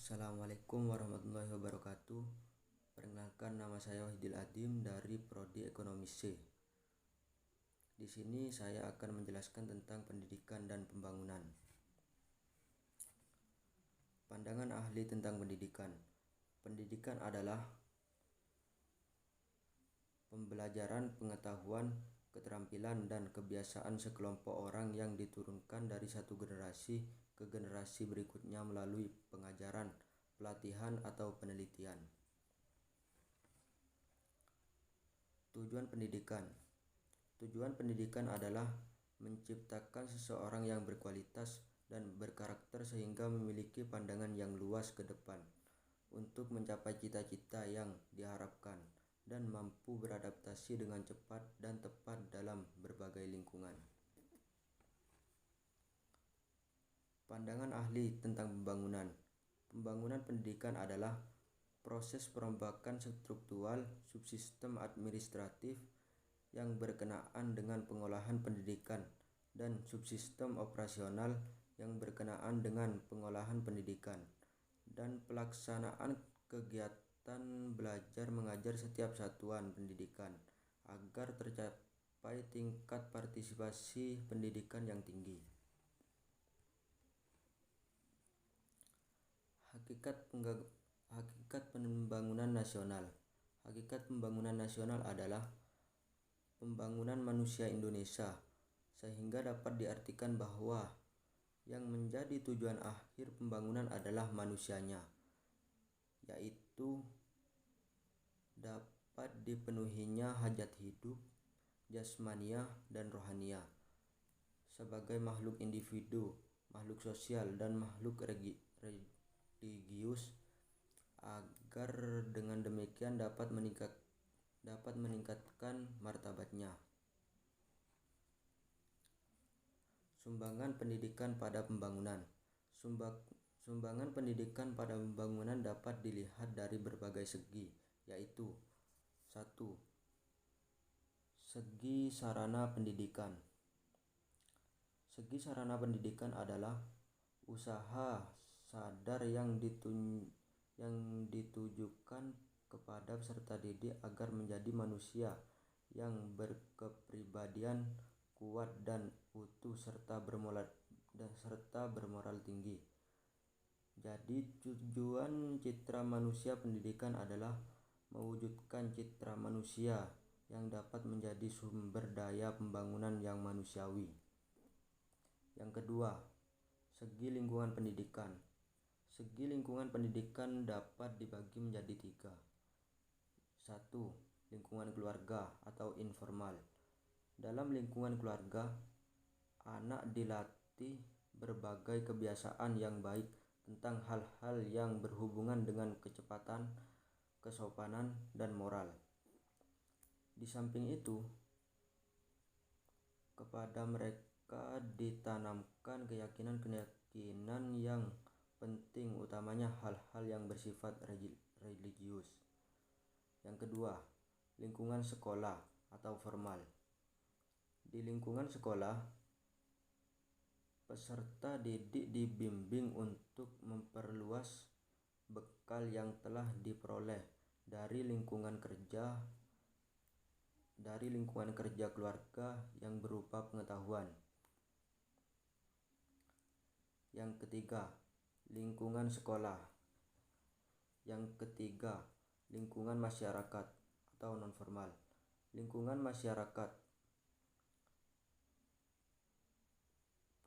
Assalamualaikum warahmatullahi wabarakatuh. Perkenalkan, nama saya Wahidil Adim dari Prodi Ekonomi C. Di sini saya akan menjelaskan tentang pendidikan dan pembangunan. Pandangan ahli tentang pendidikan. Pendidikan adalah pembelajaran, pengetahuan, keterampilan, dan kebiasaan sekelompok orang yang diturunkan dari satu generasi ke generasi berikutnya melalui pengajaran, pelatihan, atau penelitian. Tujuan pendidikan. Tujuan pendidikan adalah menciptakan seseorang yang berkualitas dan berkarakter sehingga memiliki pandangan yang luas ke depan untuk mencapai cita-cita yang diharapkan dan mampu beradaptasi dengan cepat dan tepat dalam berbagai lingkungan. Pandangan ahli tentang pembangunan. Pembangunan pendidikan adalah proses perombakan struktural subsistem administratif yang berkenaan dengan pengolahan pendidikan dan subsistem operasional yang berkenaan dengan pengolahan pendidikan dan pelaksanaan kegiatan belajar mengajar setiap satuan pendidikan agar tercapai tingkat partisipasi pendidikan yang tinggi. Hakikat pembangunan nasional. Hakikat pembangunan nasional adalah pembangunan manusia Indonesia, sehingga dapat diartikan bahwa yang menjadi tujuan akhir pembangunan adalah manusianya, yaitu dapat dipenuhinya hajat hidup, jasmaniah, dan rohaniah sebagai makhluk individu, makhluk sosial, dan makhluk religius, agar dengan demikian dapat meningkatkan martabatnya. Sumbangan pendidikan pada pembangunan. Sumbangan pendidikan pada pembangunan dapat dilihat dari berbagai segi, yaitu 1. Segi sarana pendidikan. Segi sarana pendidikan adalah usaha sadar yang ditujukan kepada peserta didik agar menjadi manusia yang berkepribadian kuat dan utuh serta bermoral tinggi. Jadi tujuan citra manusia pendidikan adalah mewujudkan citra manusia yang dapat menjadi sumber daya pembangunan yang manusiawi. Yang kedua, segi lingkungan pendidikan. Segi lingkungan pendidikan dapat dibagi menjadi 3. 1. Lingkungan keluarga atau informal. Dalam lingkungan keluarga, anak dilatih berbagai kebiasaan yang baik tentang hal-hal yang berhubungan dengan kecepatan, kesopanan, dan moral. Di samping itu, kepada mereka ditanamkan keyakinan yang penting, utamanya hal-hal yang bersifat religius. Yang kedua, lingkungan sekolah atau formal. Di lingkungan sekolah, peserta didik dibimbing untuk memperluas bekal yang telah diperoleh dari lingkungan kerja keluarga yang berupa pengetahuan. Yang ketiga, lingkungan sekolah. Yang ketiga, lingkungan masyarakat atau non-formal. Lingkungan masyarakat.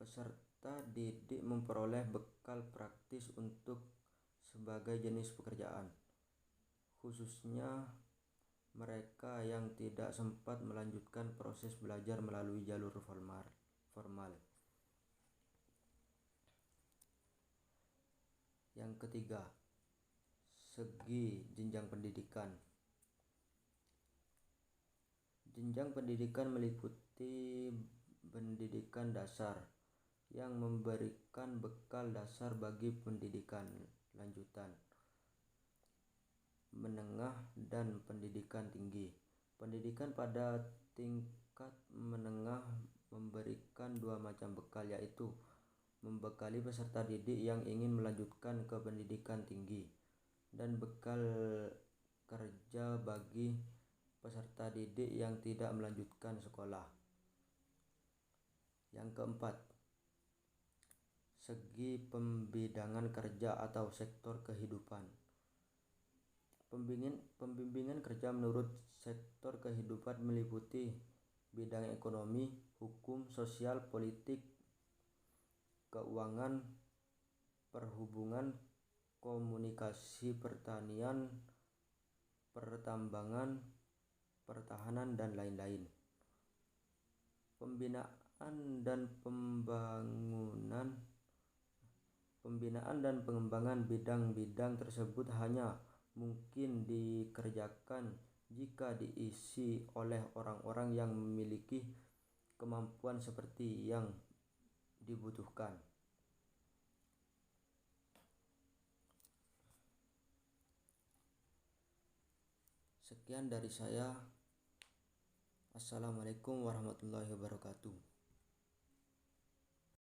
Peserta didik memperoleh bekal praktis untuk sebagai jenis pekerjaan, khususnya mereka yang tidak sempat melanjutkan proses belajar melalui jalur formal. Yang ketiga, segi jenjang pendidikan. Jenjang pendidikan meliputi pendidikan dasar yang memberikan bekal dasar bagi pendidikan lanjutan, menengah, dan pendidikan tinggi. Pendidikan pada tingkat menengah memberikan 2 macam bekal, yaitu membekali peserta didik yang ingin melanjutkan ke pendidikan tinggi, dan bekal kerja bagi peserta didik yang tidak melanjutkan sekolah. Yang keempat, segi pembidangan kerja atau sektor kehidupan. Pembimbingan kerja menurut sektor kehidupan meliputi bidang ekonomi, hukum, sosial, politik, keuangan, perhubungan, komunikasi, pertanian, pertambangan, pertahanan, dan lain-lain. Pembinaan dan pengembangan bidang-bidang tersebut hanya mungkin dikerjakan jika diisi oleh orang-orang yang memiliki kemampuan seperti yang dibutuhkan. Sekian dari saya. Assalamualaikum warahmatullahi wabarakatuh.